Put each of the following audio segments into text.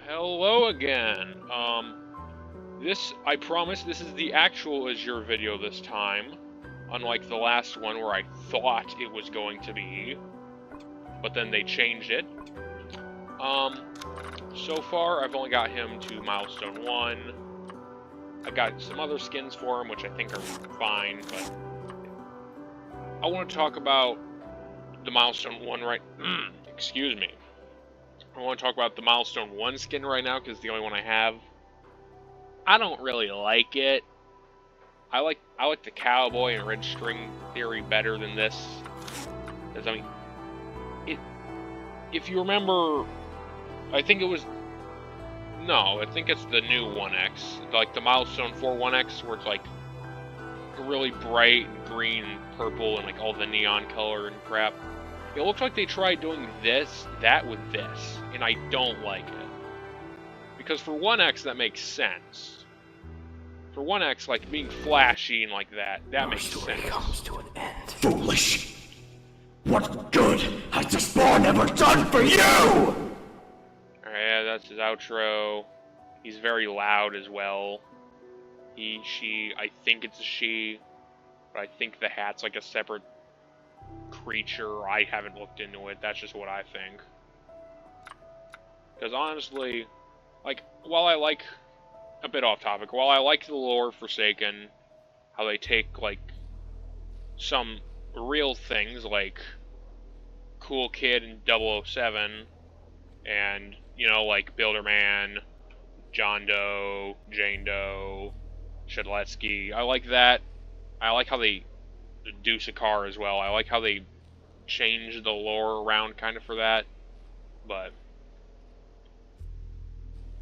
Hello again. I promise this is the actual Azure video this time, unlike the last one where I thought it was going to be, but then they changed it. So far I've only got him to milestone 1. I got some other skins for him, which I think are fine, but I want to talk about the milestone 1 excuse me. I want to talk about the milestone 1 skin right now, because it's the only one I have. I don't really like it. I like the cowboy and red string theory better than this. Because, I mean, if you remember, I think it's the new 1X. Like the milestone 4 1X, where it's like really bright and green and purple and like all the neon color and crap. It looks like they tried doing that with this, and I don't like it. Because for 1X, that makes sense. For 1X, like, being flashy and like that makes sense. Comes to an end. Foolish! What good has the spawn ever done for you? Alright, yeah, that's his outro. He's very loud as well. He, she, I think it's a she, but I think the hat's like a separate creature. I haven't looked into it. That's just what I think. Because honestly, like, while I like, a bit off topic, while I like the lore Forsaken, how they take, like, some real things, like Cool Kid and 007, and, you know, like Builderman, John Doe, Jane Doe, Shedletsky. I like that. I like how they do Sakar as well. I like how they change the lore around kind of for that. But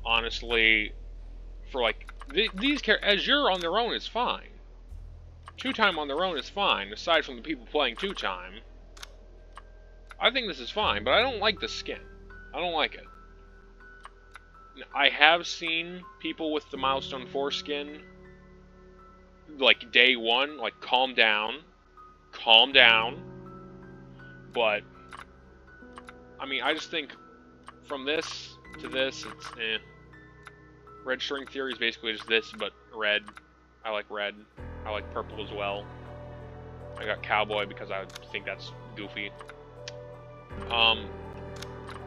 honestly, for like these characters, Azure on their own is fine. 2-time on their own is fine, aside from the people playing 2-time. I think this is fine, but I don't like the skin. I don't like it. I have seen people with the milestone 4 skin, like day 1, like calm down. But I mean, I just think from this to this, it's eh. Red string theory is basically just this, but red. I like red. I like purple as well. I got cowboy because I think that's goofy.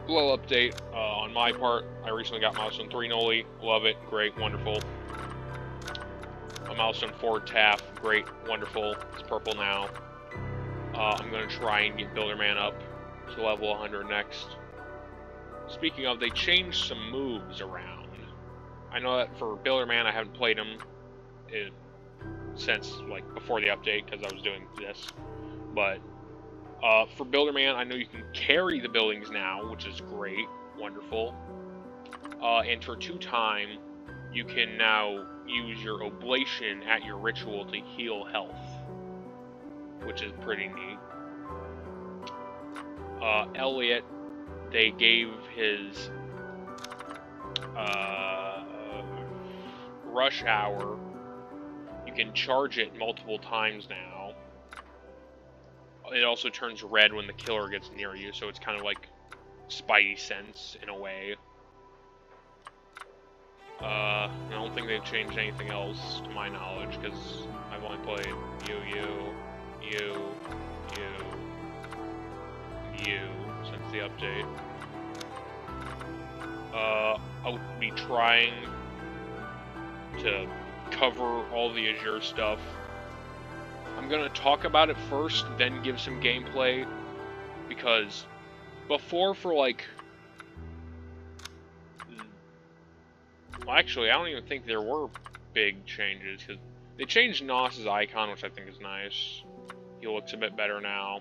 Little update on my part. I recently got milestone 3 Noli. Love it. Great. Wonderful. A milestone 4 Taff. Great. Wonderful. It's purple now. I'm going to try and get Builderman up to level 100 next. Speaking of, they changed some moves around. I know that for Builderman, I haven't played him since, like, before the update, because I was doing this. But, for Builderman, I know you can carry the buildings now, which is great. Wonderful. And for 2-time, you can now use your oblation at your ritual to heal health, which is pretty neat. Elliot, they gave his rush hour. You can charge it multiple times now. It also turns red when the killer gets near you, so it's kind of like Spidey sense in a way. I don't think they've changed anything else to my knowledge, because I've only played you since the update. I'll be trying to cover all the Azure stuff. I'm gonna talk about it first, then give some gameplay, because before, for like, well, actually, I don't even think there were big changes, because they changed Nos's icon, which I think is nice. He looks a bit better now.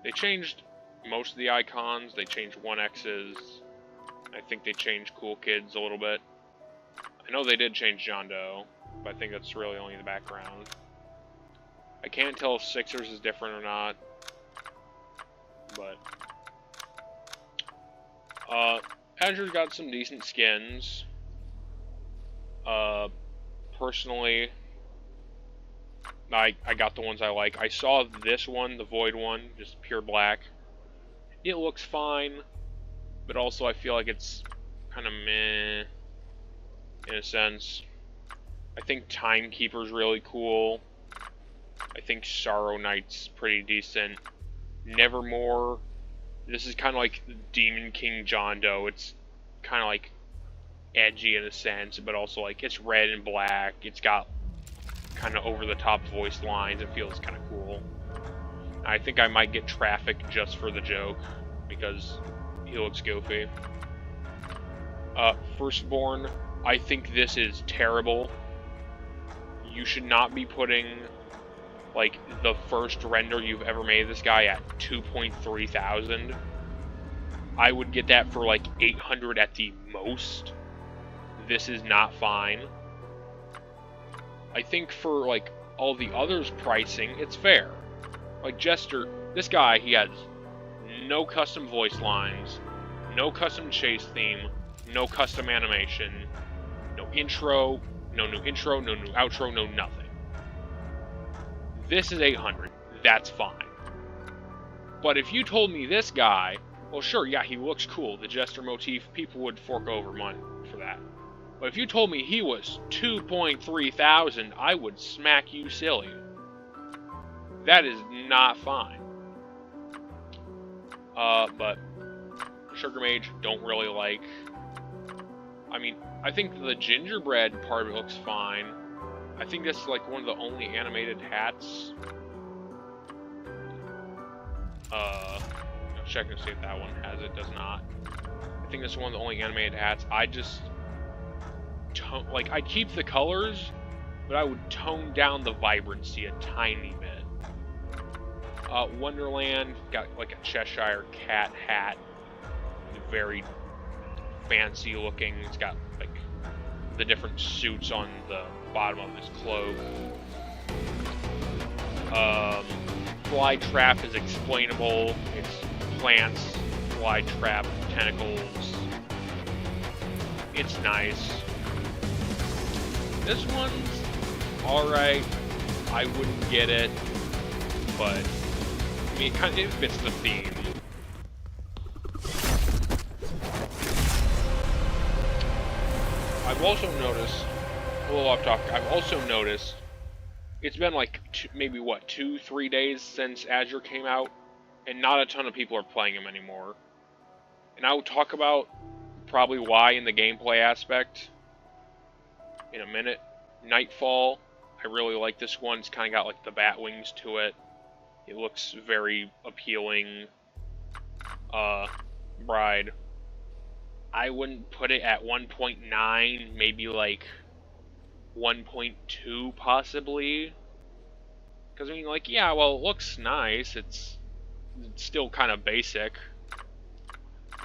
They changed most of the icons. They changed 1X's. I think they changed Cool Kids a little bit. I know they did change John Doe, but I think that's really only the background. I can't tell if Sixers is different or not, but Azure's got some decent skins. Personally, I got the ones I like. I saw this one, the Void one, just pure black. It looks fine, but also I feel like it's kind of meh, in a sense. I think Timekeeper's really cool. I think Sorrow Knight's pretty decent. Nevermore, this is kind of like Demon King John Doe. It's kind of like edgy in a sense, but also like it's red and black. It's got kind of over-the-top voice lines. It feels kind of cool. I think I might get Traffic just for the joke, because he looks goofy. Firstborn, I think this is terrible. You should not be putting, like, the first render you've ever made of this guy at 2.3 thousand. I would get that for, like, 800 at the most. This is not fine. I think for, like, all the others' pricing, it's fair. Like, Jester, this guy, he has no custom voice lines, no custom chase theme, no custom animation, no intro, no new intro, no new outro, no nothing. This is 800. That's fine. But if you told me this guy, well, sure, yeah, he looks cool. The Jester motif, people would fork over money for that. But if you told me he was 2.3 thousand, I would smack you silly. That is not fine. But Sugar Mage, don't really like. I mean, I think the gingerbread part of it looks fine. I think this is like one of the only animated hats. Check and see if that one has it. Does not. I think this is one of the only animated hats. I just like, I keep the colors, but I would tone down the vibrancy a tiny bit. Wonderland got like a Cheshire cat hat, very fancy looking. It's got like the different suits on the bottom of his cloak. Fly trap is explainable. It's plants, fly trap, tentacles. It's nice. This one's alright. I wouldn't get it, but I mean, it fits the theme. I've also noticed, a little off topic, I've also noticed it's been like maybe what, 2-3 days since Azure came out, and not a ton of people are playing him anymore. And I will talk about probably why in the gameplay aspect in a minute. Nightfall, I really like this one. It's kind of got like the bat wings to it. It looks very appealing. Bride, I wouldn't put it at 1.9, maybe like 1.2 possibly. Because, I mean, like, yeah, well, it looks nice. It's still kind of basic.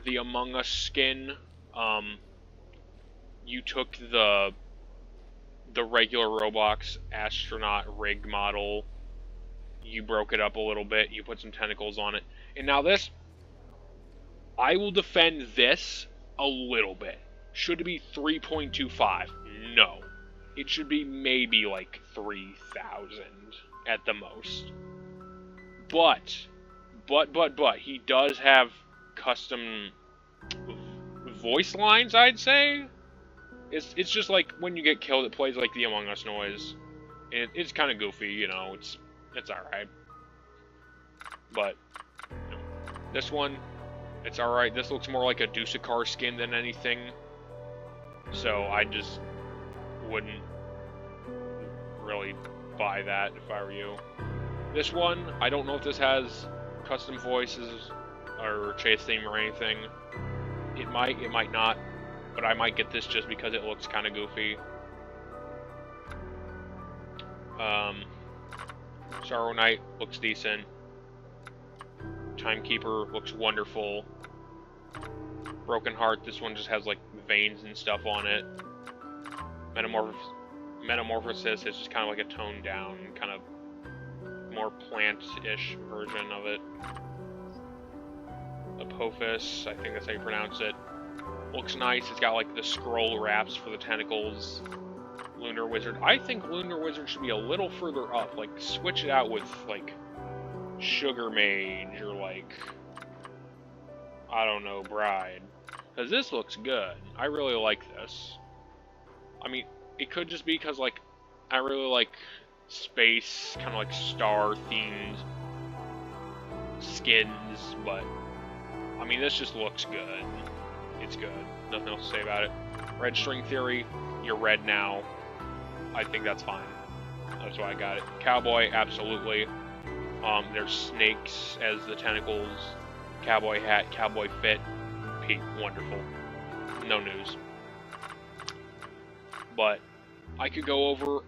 The Among Us skin, you took the regular Roblox astronaut rig model, you broke it up a little bit, you put some tentacles on it. And now this, I will defend this a little bit. Should it be 3.25? No. It should be maybe like 3,000 at the most. But, he does have custom voice lines, I'd say. It's just like when you get killed, it plays like the Among Us noise. It's kind of goofy, you know, it's alright. But, you know, this one, it's alright. This looks more like a Dusakar skin than anything. So I just wouldn't really buy that if I were you. This one, I don't know if this has custom voices or chase theme or anything. It might not. But I might get this just because it looks kind of goofy. Sorrow Knight looks decent. Timekeeper looks wonderful. Broken Heart, this one just has like veins and stuff on it. Metamorphosis is just kind of like a toned down, kind of more plant-ish version of it. Apophis, I think that's how you pronounce it. Looks nice. It's got like the scroll wraps for the tentacles. Lunar Wizard. I think Lunar Wizard should be a little further up. Like, switch it out with like Sugar Mage or like, I don't know, Bride. Because this looks good. I really like this. I mean, it could just be because, like, I really like space, kind of like star-themed skins, but, I mean, this just looks good. It's good. Nothing else to say about it. Red string theory, you're red now. I think that's fine. That's why I got it. Cowboy, absolutely. There's snakes as the tentacles. Cowboy hat, cowboy fit. Peak, wonderful. No news. But I could go over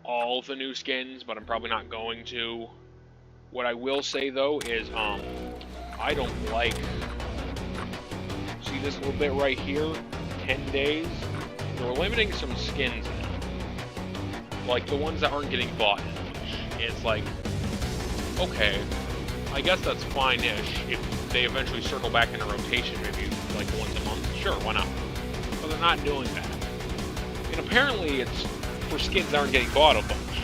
all the new skins, but I'm probably not going to. What I will say though is, I don't like. See this little bit right here? 10 days. They're limiting some skins in it. Like the ones that aren't getting bought. It's like, okay, I guess that's fine-ish if they eventually circle back into rotation, maybe like once a month. Sure, why not? But they're not doing that. And apparently it's for skins that aren't getting bought a bunch.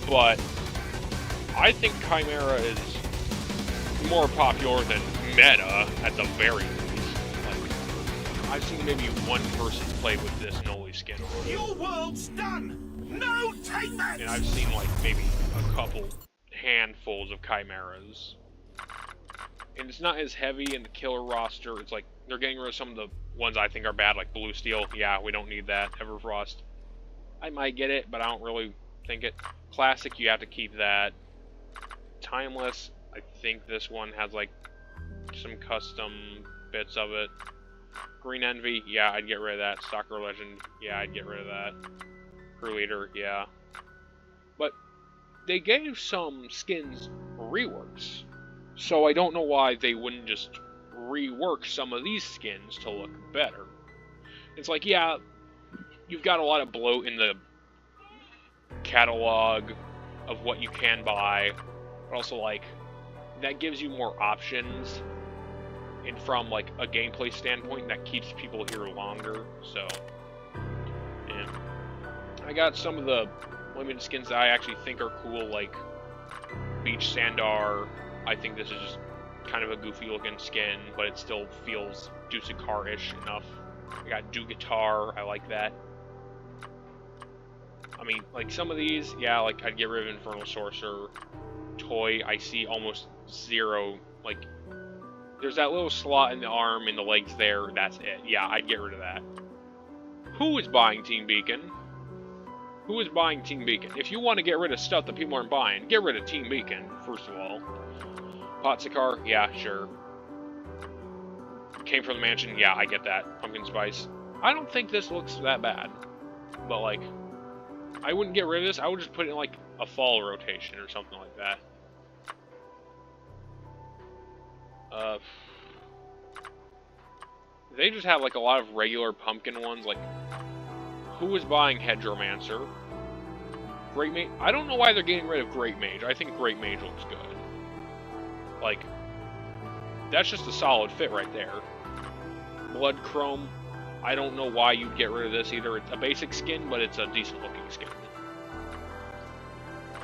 But I think Chimera is more popular than Meta at the very least. Like, I've seen maybe one person play with this Noli skin already. Your world's done! No, take that! And I've seen like maybe a couple handfuls of Chimeras. And it's not as heavy in the killer roster. It's like they're getting rid of some of the ones I think are bad, like Blue Steel. Yeah, we don't need that. Everfrost. I might get it, but I don't really think it. Classic, you have to keep that. Timeless, I think this one has like some custom bits of it. Green Envy, yeah, I'd get rid of that. Stalker Legend, yeah, I'd get rid of that. Crew Leader, yeah. But they gave some skins reworks. So I don't know why they wouldn't just rework some of these skins to look better. It's like, yeah, you've got a lot of bloat in the catalog of what you can buy, but also, like, that gives you more options, and from, like, a gameplay standpoint, that keeps people here longer, so, yeah. I got some of the limited skins that I actually think are cool, like Beach Sandar. I think this is just kind of a goofy-looking skin, but it still feels Dusakar-ish enough. I got Do Guitar, I like that. I mean, like, some of these, yeah, like, I'd get rid of Infernal Sorcerer. Toy, I see almost zero, like, there's that little slot in the arm and the legs there, that's it. Yeah, I'd get rid of that. Who is buying Team Beacon? Who is buying Team Beacon? If you want to get rid of stuff that people aren't buying, get rid of Team Beacon, first of all. Potsakar, yeah, sure. Came from the mansion, yeah, I get that. Pumpkin Spice. I don't think this looks that bad. But, like, I wouldn't get rid of this. I would just put it in, like, a fall rotation or something like that. They just have, like, a lot of regular pumpkin ones. Like, who is buying Hedgeromancer? Great Mage? I don't know why they're getting rid of Great Mage. I think Great Mage looks good. Like, that's just a solid fit right there. Blood Chrome. I don't know why you'd get rid of this either. It's a basic skin, but it's a decent looking skin.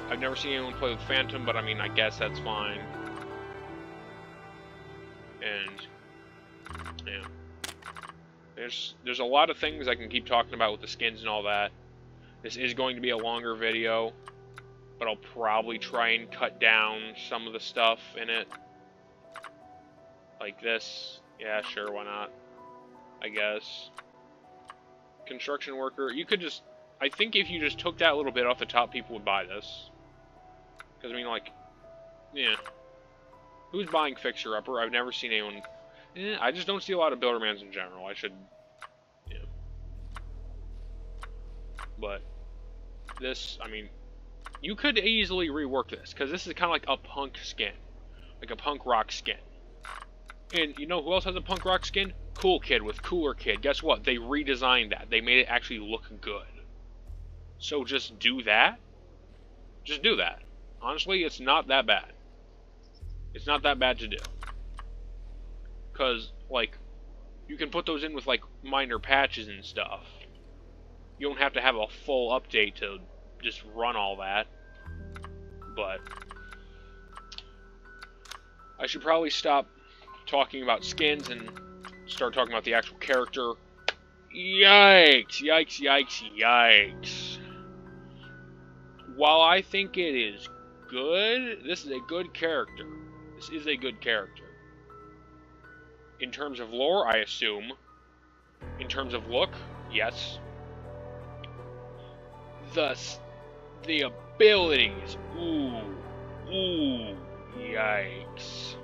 I've never seen anyone play with Phantom, but I mean, I guess that's fine. And, yeah. There's a lot of things I can keep talking about with the skins and all that. This is going to be a longer video, but I'll probably try and cut down some of the stuff in it. Like this. Yeah, sure, why not? I guess. Construction worker. You could just... I think if you just took that little bit off the top, people would buy this. Because, I mean, like... Yeah. Who's buying Fixer Upper? I've never seen anyone... I just don't see a lot of Buildermans in general. I should... Yeah. But... This, I mean... You could easily rework this. Because this is kind of like a punk skin. Like a punk rock skin. And you know who else has a punk rock skin? Cool Kid with Cooler Kid. Guess what? They redesigned that. They made it actually look good. So just do that. Just do that. Honestly, it's not that bad. It's not that bad to do. Because, like, you can put those in with, like, minor patches and stuff. You don't have to have a full update to just run all that. But I should probably stop talking about skins and start talking about the actual character. Yikes, yikes, yikes, yikes. While I think it is good, this is a good character. This is a good character. In terms of lore, I assume. In terms of look, yes. Thus, the abilities, ooh, yikes.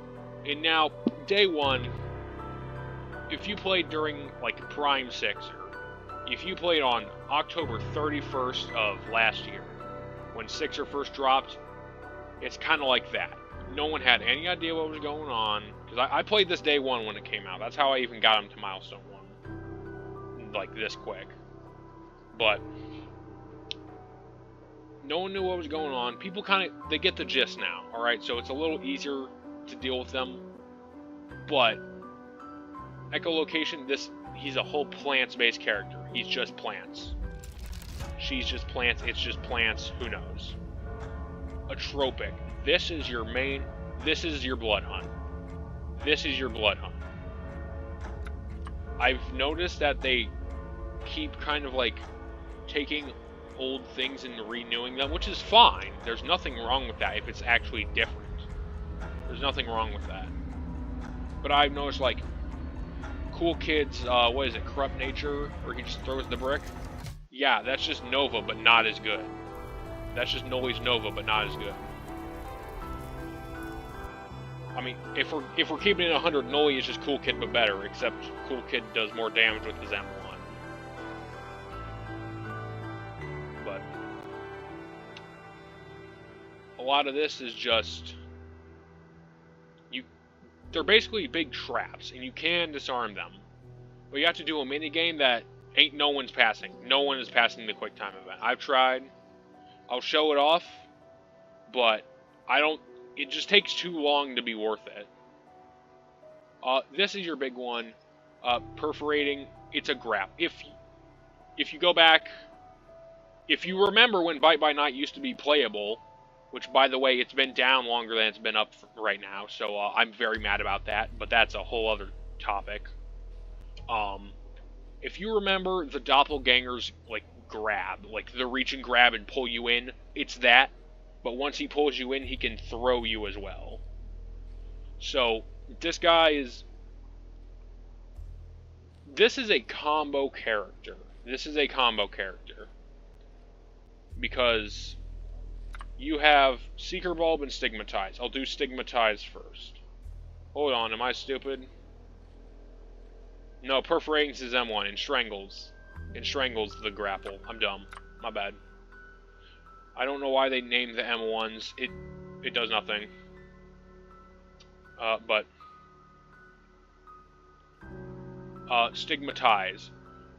And now, day one, if you played during, like, Prime Sixer, if you played on October 31st of last year, when Sixer first dropped, it's kind of like that. No one had any idea what was going on, because I played this day one when it came out. That's how I even got him to Milestone 1, like, this quick. But no one knew what was going on. People they get the gist now, alright? So it's a little easier to deal with them. But echolocation, he's a whole plants-based character. He's just plants. She's just plants, it's just plants, who knows. Atropic. This is your blood hunt. This is your blood hunt. I've noticed that they keep kind of like taking old things and renewing them, which is fine. There's nothing wrong with that if it's actually different. There's nothing wrong with that. But I've noticed, like, Cool Kid's, what is it, Corrupt Nature, where he just throws the brick? Yeah, that's just Nova, but not as good. That's just Noli's Nova, but not as good. I mean, if we're keeping it 100, Noli is just Cool Kid, but better, except Cool Kid does more damage with his M1. But a lot of this is just... They're basically big traps, and you can disarm them. But you have to do a minigame that no one's passing. No one is passing the quick time event. I've tried. I'll show it off, but it just takes too long to be worth it. This is your big one. Perforating, it's a grab. If you go back, if you remember when Bite by Night used to be playable, which, by the way, it's been down longer than it's been up right now, so I'm very mad about that, but that's a whole other topic. If you remember the doppelganger's, like, grab, like the reach and grab and pull you in, it's that, but once he pulls you in, he can throw you as well. So, this is a combo character. This is a combo character. Because you have Seeker Bulb and Stigmatize. I'll do Stigmatize first. Hold on, am I stupid? No, Perforating's his M1, and Strangles. And Strangles the grapple. I'm dumb. My bad. I don't know why they named the M1s. It does nothing. But Stigmatize.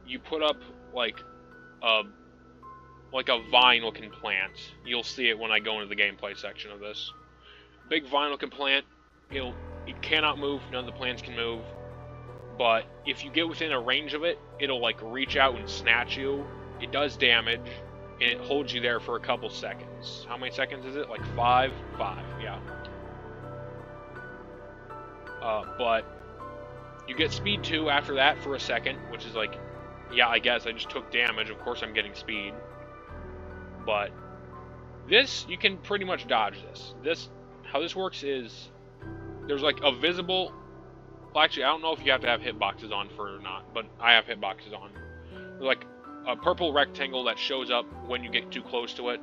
You put up like a vine-looking plant. You'll see it when I go into the gameplay section of this. Big vine-looking plant. It cannot move. None of the plants can move. But if you get within a range of it, it'll like reach out and snatch you. It does damage, and it holds you there for a couple seconds. How many seconds is it? Like 5? 5, yeah. But you get speed 2 after that for a second, which is like, yeah, I guess I just took damage. Of course I'm getting speed. But this, you can pretty much dodge this. How this works is, there's like a visible... Well, actually, I don't know if you have to have hitboxes on for it or not, but I have hitboxes on. There's like a purple rectangle that shows up when you get too close to it,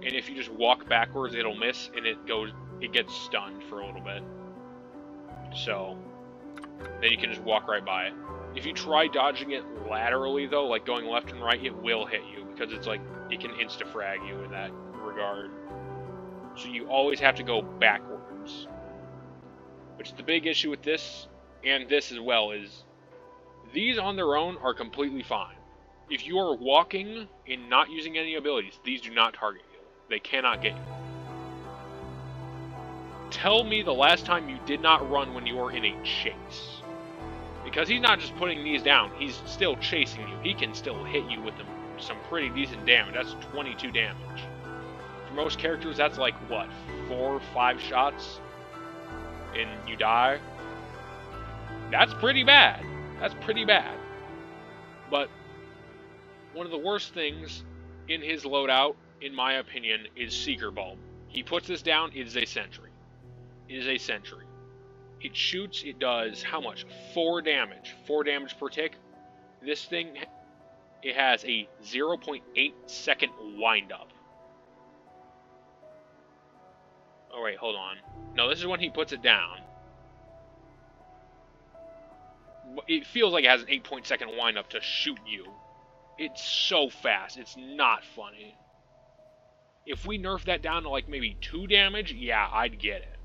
and if you just walk backwards, it'll miss, and it gets stunned for a little bit. So, then you can just walk right by it. If you try dodging it laterally, though, like going left and right, it will hit you, because it's like, it can insta-frag you in that regard. So you always have to go backwards. Which the big issue with this, and this as well, is these on their own are completely fine. If you are walking and not using any abilities, these do not target you. They cannot get you. Tell me the last time you did not run when you were in a chase. Because he's not just putting these down, he's still chasing you. He can still hit you with some pretty decent damage. That's 22 damage. For most characters, that's like, what, 4 or 5 shots? And you die. That's pretty bad. That's pretty bad. But one of the worst things in his loadout, in my opinion, is Seeker Bulb. He puts this down, it is a sentry. It is a sentry. It shoots, it does, how much? 4 damage. 4 damage per tick. This thing, it has a 0.8 second windup. Oh wait, hold on. No, this is when he puts it down. It feels like it has an 8-second windup to shoot you. It's so fast, it's not funny. If we nerf that down to like maybe 2 damage, yeah, I'd get it.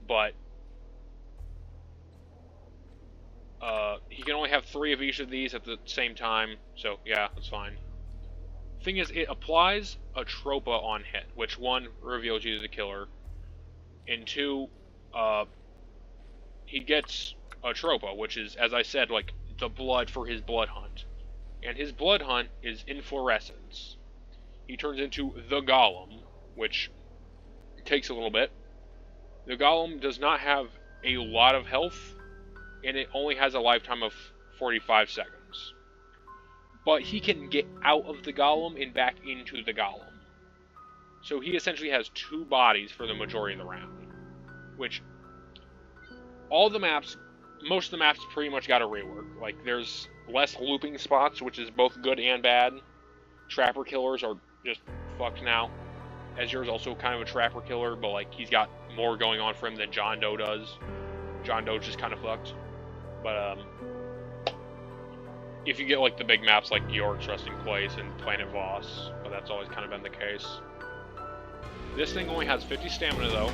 But he can only have 3 of each of these at the same time, so yeah, that's fine. Thing is, it applies a Tropa on hit, which 1, reveals you as the killer, and 2, he gets a Tropa, which is, as I said, like the blood for his blood hunt. And his blood hunt is Inflorescence. He turns into the Golem, which takes a little bit. The Golem does not have a lot of health, and it only has a lifetime of 45 seconds. But he can get out of the Golem and back into the Golem. So he essentially has 2 bodies for the majority of the round. Which, all the maps, most of the maps pretty much got a rework. Like, there's less looping spots, which is both good and bad. Trapper killers are just fucked now. Azure is also kind of a trapper killer, but like, he's got more going on for him than John Doe does. John Doe's just kind of fucked. But, if you get like the big maps like York's Resting Place and Planet Voss, but that's always kind of been the case. This thing only has 50 stamina though.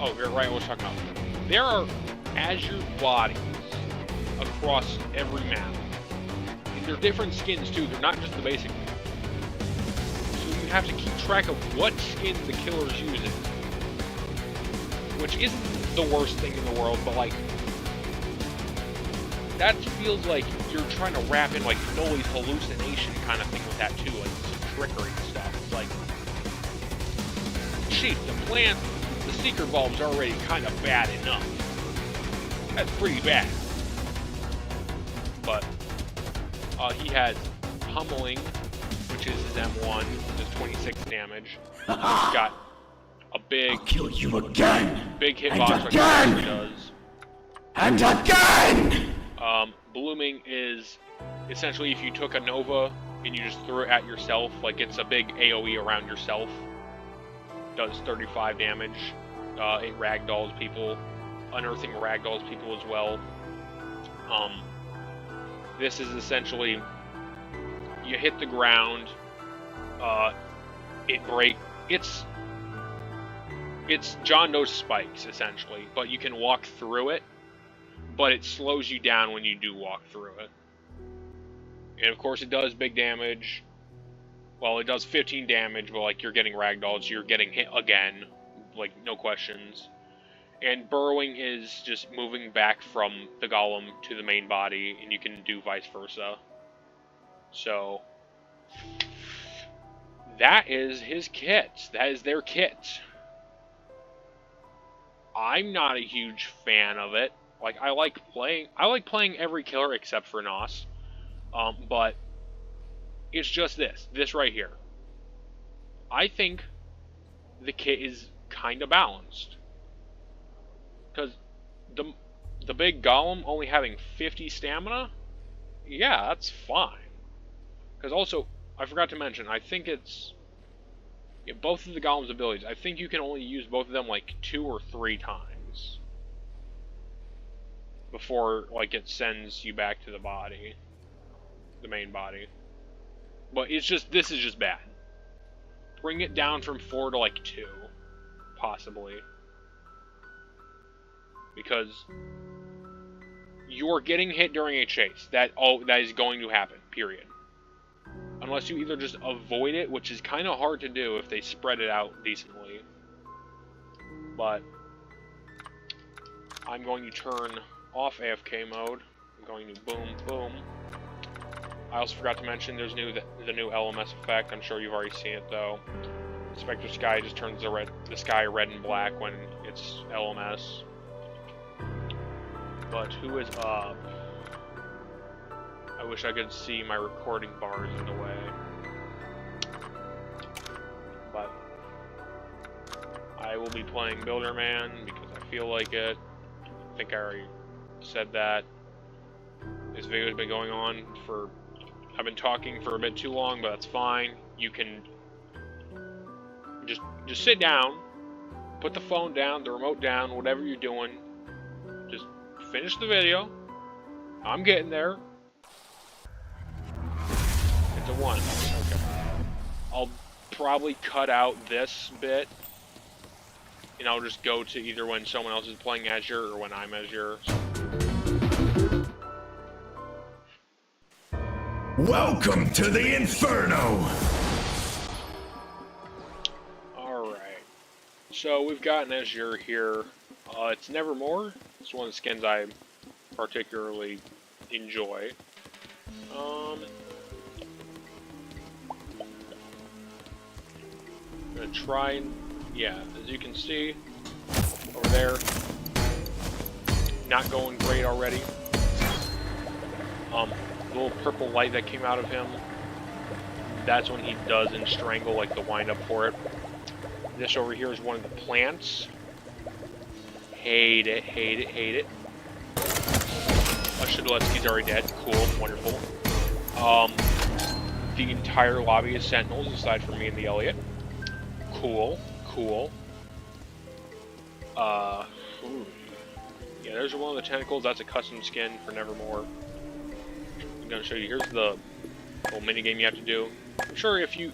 Oh, you're right, I was talking about. There are Azure bodies across every map. And they're different skins too, they're not just the basic ones. So you have to keep track of what skin the killer's using. Which isn't the worst thing in the world, but like, that feels like you're trying to wrap in like Noli's hallucination kind of thing with that too, like some trickery and stuff. It's like, Chief, the Seeker Bulb's already kind of bad enough. That's pretty bad. But he has Pummeling, which is his M1, does 26 damage. He's got a big, I'll kill you again. Big hitbox like Azure does. And again. Blooming is essentially if you took a Nova and you just threw it at yourself, like it's a big AoE around yourself. Does 35 damage. It ragdolls people. Unearthing ragdolls people as well. This is essentially, you hit the ground, it's John Doe's spikes, essentially, but you can walk through it, but it slows you down when you do walk through it. And of course it does big damage. Well, it does 15 damage, but like you're getting ragdolled, so you're getting hit again, like no questions. And burrowing is just moving back from the Golem to the main body, and you can do vice versa. So, that is his kit. That is their kit. I'm not a huge fan of it. Like, I like playing every killer except for Nos. But it's just this right here. I think the kit is kind of balanced. Because the big Golem only having 50 stamina, yeah, that's fine. Because also, I forgot to mention, I think it's both of the Golem's abilities. I think you can only use both of them like 2 or 3 times before like it sends you back to the body, the main body. But it's just, this is just bad. Bring it down from 4 to like 2, possibly. Because you're getting hit during a chase. That is going to happen, period. Unless you either just avoid it, which is kind of hard to do if they spread it out decently. But I'm going to turn off AFK mode. I'm going to boom, boom. I also forgot to mention there's the new LMS effect. I'm sure you've already seen it though. Spectre Sky just turns the sky red and black when it's LMS. But who is up? I wish I could see my recording bars in the way. But I will be playing Builderman because I feel like it. I think I already said that. This video has been going on for... I've been talking for a bit too long, but that's fine. You can just sit down, put the phone down, the remote down, whatever you're doing. Just finish the video. I'm getting there. It's a 1. Okay. I'll probably cut out this bit, and I'll just go to either when someone else is playing Azure or when I'm Azure. Welcome to the Inferno! Alright. So we've got an Azure here. It's Nevermore. It's one of the skins I particularly enjoy. I'm gonna try and... Yeah, as you can see, over there, not going great already. Little purple light that came out of him, that's when he doesn't strangle, like the wind up for it. This over here is one of the plants. Hate it, hate it, hate it. Shadletsky's already dead. Cool, wonderful. The entire lobby is Sentinels aside from me and the Elliot. Cool, cool. Yeah, there's one of the tentacles. That's a custom skin for Nevermore. I'm gonna show you. Here's the little mini game you have to do. I'm sure if you're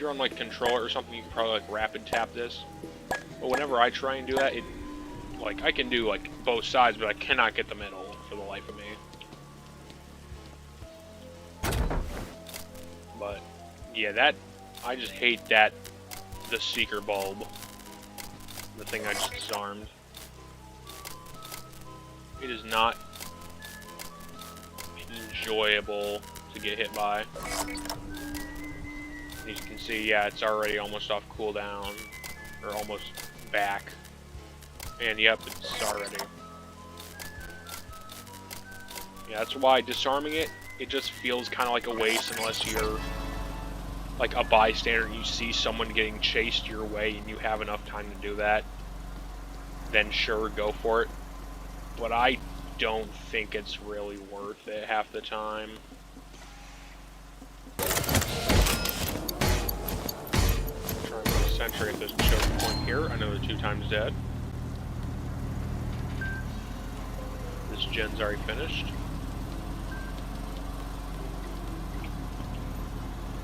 on like controller or something, you can probably like rapid tap this. But whenever I try and do that, it like I can do like both sides, but I cannot get the middle for the life of me. But yeah, that I just hate that the seeker bulb, the thing I just disarmed. It is not enjoyable to get hit by. As you can see, yeah, it's already almost off cooldown, or almost back. And yep, it's already. Yeah, that's why disarming it just feels kind of like a waste unless you're like a bystander and you see someone getting chased your way and you have enough time to do that. Then sure, go for it. But I don't think it's really worth it half the time. Try and put a sentry at this choke point here. I know they're 2 times dead. This gen's already finished.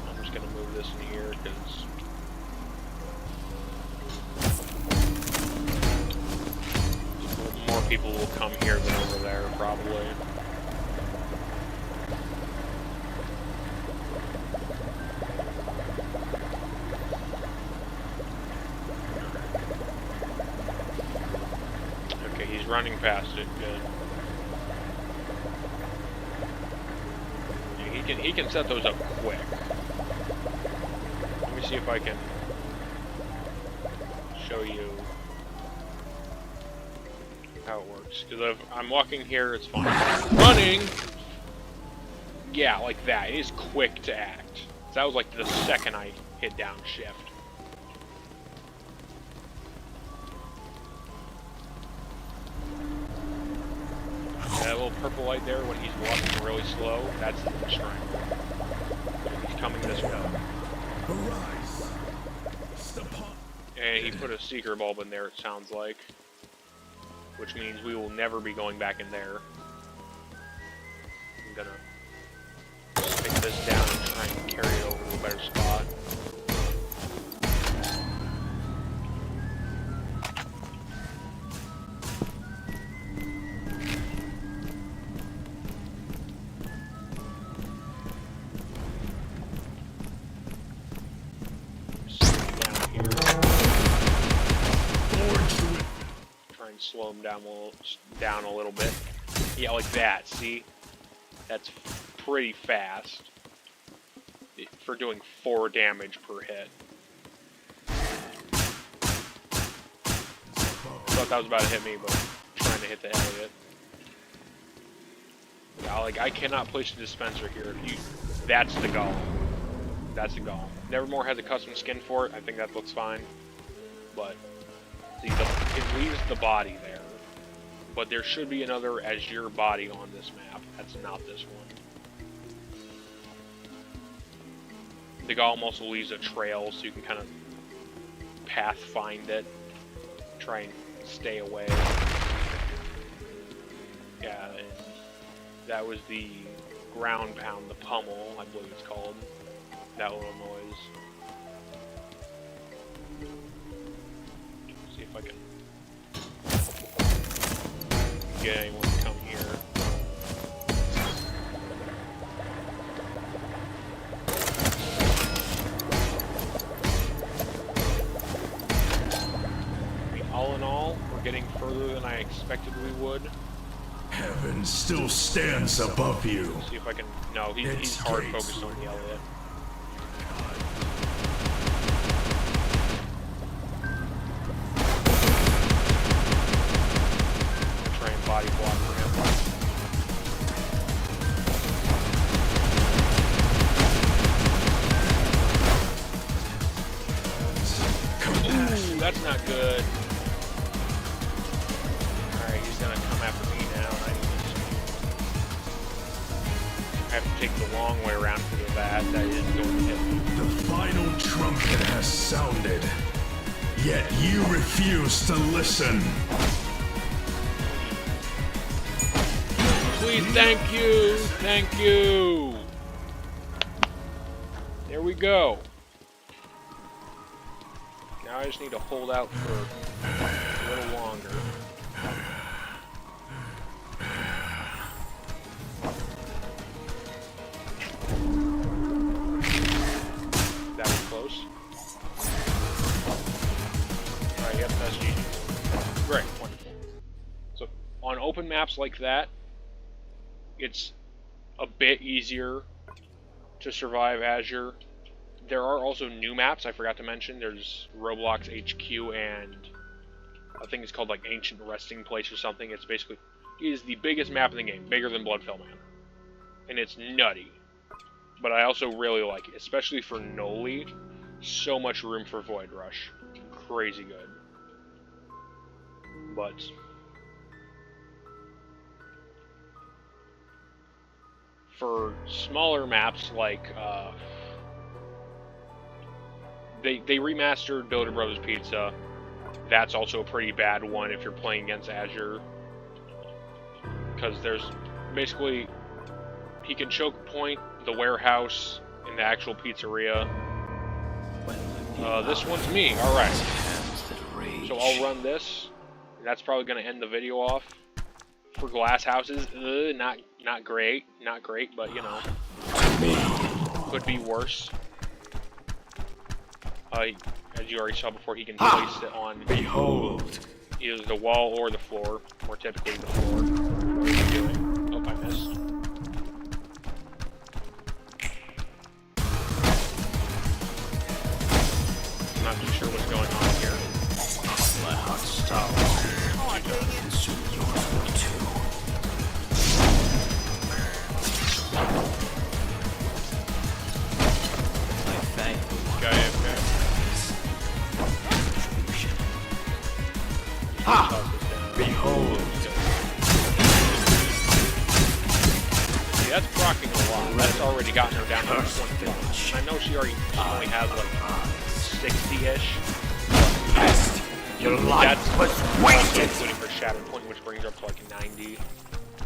I'm just gonna move this in here because more people will come here than over there, probably. Okay, he's running past it. Good. Yeah, he can set those up quick. Let me see if I can show you how it works. Because if I'm walking here, it's fine. Running! Yeah, like that. It is quick to act. So that was like the second I hit down shift. That little purple light there when he's walking really slow, that's the strangle. He's coming this way. And he put a seeker bulb in there, it sounds like. Which means we will never be going back in there. I'm gonna stick this down and try and carry it over to a better spot. Slow him down a little bit. Yeah, like that. See? That's pretty fast for doing 4 damage per hit. Thought that was about to hit me, but I'm trying to hit the Elliot. Like, I cannot place a dispenser here. That's the golem. That's the golem. Nevermore has a custom skin for it. I think that looks fine. But, see, it leaves the body there. But there should be another Azure body on this map. That's not this one. The golem also leaves a trail, so you can kind of path find it. Try and stay away. Yeah, and that was the ground pound, the pummel, I believe it's called. That little noise. See if I can get anyone to come here. I mean, all in all, we're getting further than I expected we would. Heaven still stands above you. See if I can. No, he's hard focused on the Elliot. Try and body block for him. Ooh, that's not good. Alright, he's gonna come after me now. I have to take the long way around for that. That is going to hit me. The final trumpet has sounded, yet you refuse to listen. Please, thank you! Thank you! There we go. Now I just need to hold out for a little longer. That was close. Alright, yep, that's GG. Great, wonderful. So, on open maps like that, it's a bit easier to survive Azure. There are also new maps I forgot to mention. There's Roblox HQ and I think it's called like Ancient Resting Place or something. It's basically, it is the biggest map in the game, bigger than Bloodfell Man. And it's nutty. But I also really like it, especially for Noli. So much room for Void Rush. Crazy good. But for smaller maps like they remastered Builder Brothers Pizza. That's also a pretty bad one if you're playing against Azure, because there's basically he can choke point the warehouse in the actual pizzeria. This one's me. All right. So I'll run this. That's probably going to end the video off. For glass houses, not great, but you know, could be worse. As you already saw before, he can place it on either the wall or the floor, more typically the floor. What are you doing? Oh, I missed. I'm not too sure what's going on here. My heart stops. And soon yours will too. I thank the one. Ha! Behold! See, that's proccing a lot. That's already gotten her down to 21. I know she only has like 60-ish. Best! Your life was wasted! Including her Shattered Point, which brings her up to like 90.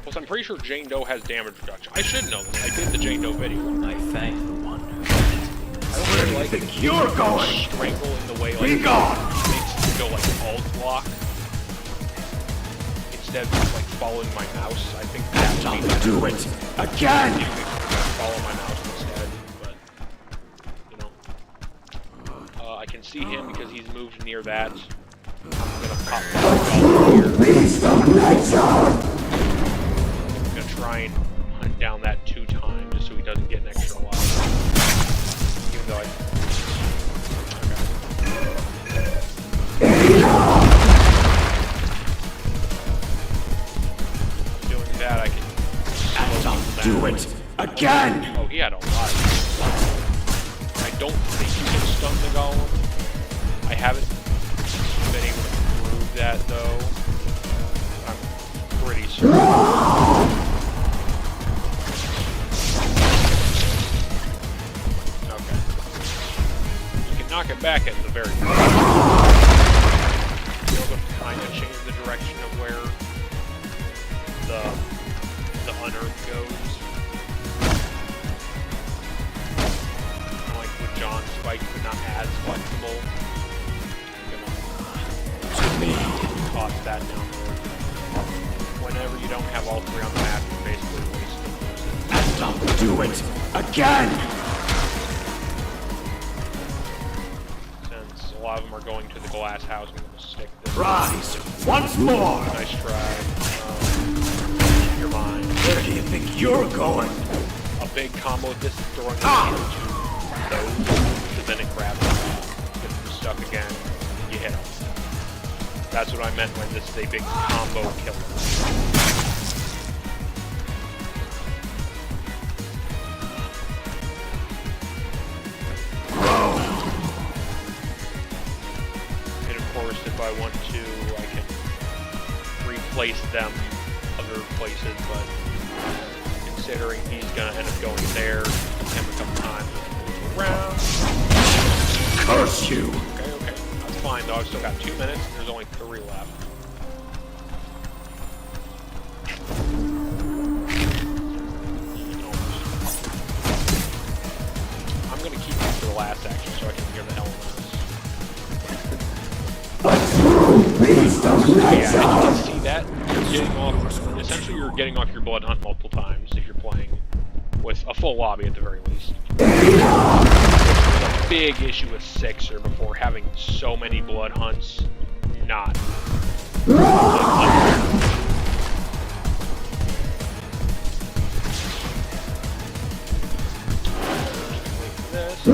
Plus, I'm pretty sure Jane Doe has damage reduction. I should know this. I did the Jane Doe video. I thank the one who I don't like think you're going! Strangle in the way like Be gone! makes you go like alt block instead of just like following my mouse. I think that would be better. Do it again! You can follow my mouse instead, but you know. I can see him because he's moved near that. I'm gonna pop my Beast of nature! I'm gonna try and hunt down that 2 times just so he doesn't get an extra life. Even though doing that, I can that. Do it again! Oh, he had a lot of I don't think you can stun the golem. I haven't been able to prove that, though. I'm pretty certain. Okay. You can knock it back at the very beginning. Be able to kind of change the direction of where the unearth goes. Kind of like with John's spike, but not as flexible. To me. Toss that down there. Whenever you don't have all three on the map, you're basically wasting. And don't do it again! Since a lot of them are going to the glass house, I'm going to stick this. Rise once more! Nice try. Your mind. Where do you think you're going? A big combo with this is throwing it into those, and then it grabs them, gets them stuck again, you hit them. That's what I meant when this is a big combo killer. And of course, if I want to, I can replace them other places, but considering he's gonna end up going there, him a couple times, around. Curse you! Okay, okay. That's fine though, I've still got 2 minutes and there's only 3 left. I'm gonna keep it for the last action so I can hear the elements. Yeah, you can see that. You're getting off, essentially you're getting off your blood hunt multiple times if you're playing with a full lobby at the very least. A big issue with Sixer before having so many blood hunts. Not. This.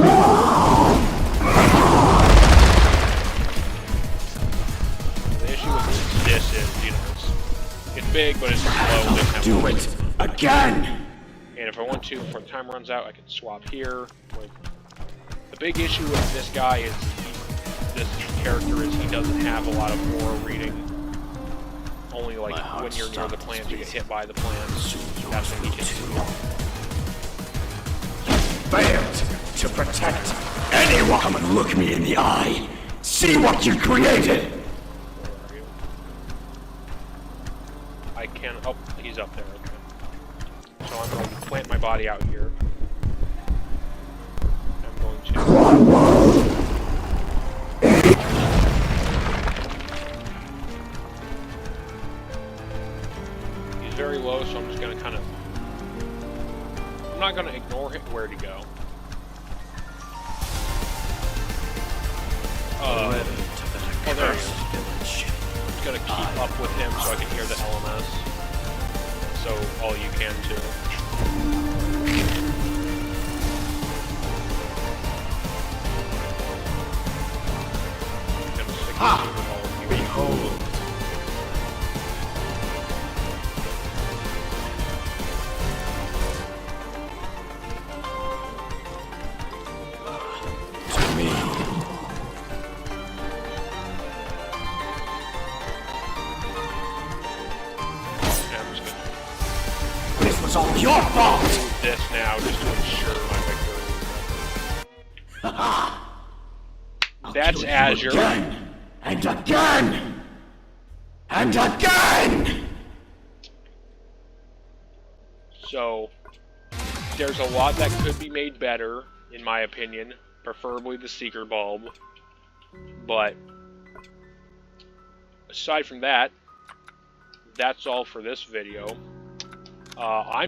The issue with this is, you know, it's big, but it's slow. Do it again! And if I want to, before the time runs out, I can swap here. The big issue with this guy is this character is he doesn't have a lot of aura reading. Only like when you're near the plants, you get hit by the plants. That's when he can see. Failed to protect anyone! Come and look me in the eye. See what you created! Where are you? I can. Oh, he's up there. Okay. So I'm going to plant my body out here. I'm going to. He's very low, so I'm just going to kind of. I'm not going to ignore him. Where'd he go? Oh, there he is. I'm just going to keep up with him so I can hear the LMS. So all you can too. Behold! To me. This was all your fault! This now just to ensure my victory. That's Azure. Again, and again! And again! So, there's a lot that could be made better, in my opinion. Preferably the Seeker Bulb. But, aside from that, that's all for this video. I'm